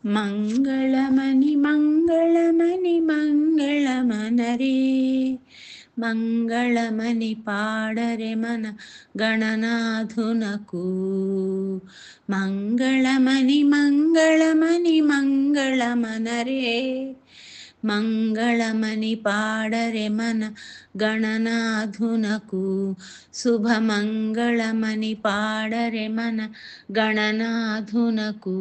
మంగళమని మంగళమని మంగళమనరే, మంగళమని పాడరే మన గణనాథునకు. మంగళమని మంగళమని మంగళమనరే, మంగళమని పాడరే మన గణనాథునకు. శుభమంగళమని పాడరే మన గణనాథునకు.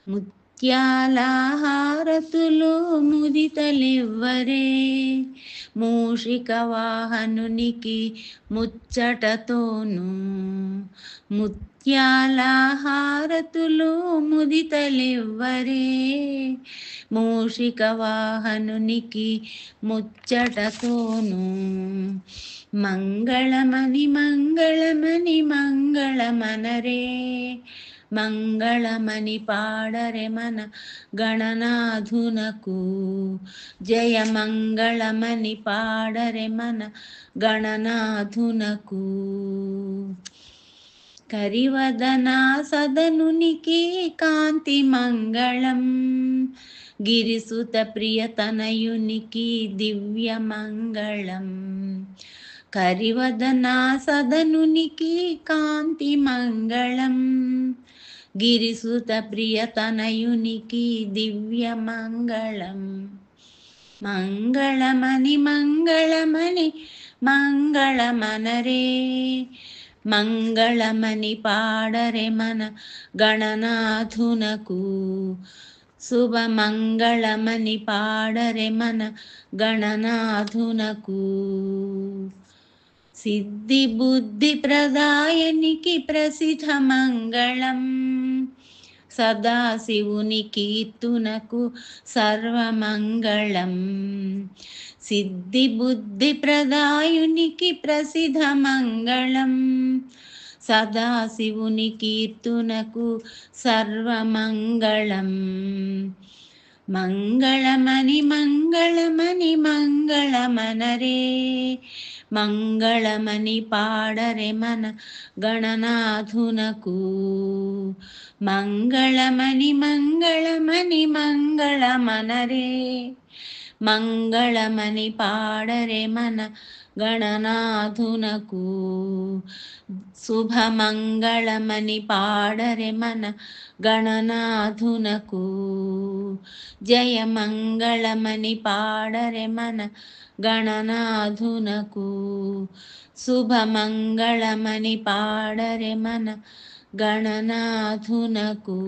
ముత్యాల హారతులు ముదితలివ్వరే, మూషిక వాహనునికి ముచ్చటతోను. ముత్యాల హారతులు ముదితలివ్వరే, మూషిక వాహనునికి ముచ్చటతోను. మంగళమని మంగళమని మంగళమనరే, మంగళమని పాడరే మన గణనాథునకు. జయ మంగళమని పాడరే మన గణనాథునకు. కరివదనా సదనునికి కాంతి మంగళం, గిరిసుత ప్రియతనయునికి దివ్య మంగళం. కరివదనా సదనునికి కాంతి మంగళం, గిరిసుత ప్రియతనయునికి దివ్య మంగళం. మంగళమని మంగళమని మంగళమనరే, మంగళమని పాడరే మన గణనాథునకు. శుభమంగళమని పాడరే మన గణనాథునకు. సిద్ధి బుద్ధి ప్రదాయనికి ప్రసిద్ధ మంగళం, సదాశివుని కీర్తునకు సర్వమంగళం. సిద్ధి బుద్ధి ప్రదాయునికి ప్రసిద్ధ మంగళం, సదాశివుని కీర్తునకు సర్వమంగళం. మంగళమని మంగళమని మంగళమనరే, మంగళమని పాడరే మన గణనాథునకు. మంగళమని మంగళమని మంగళమనరే, మంగళమని పాడరే మన గణనాథునకు. శుభమంగళమని పాడరే మన గణనాథునకు. జయ మంగళమని పాడరే మన గణనాథునకు. శుభమంగళమని పాడరే మన గణనాథునకు.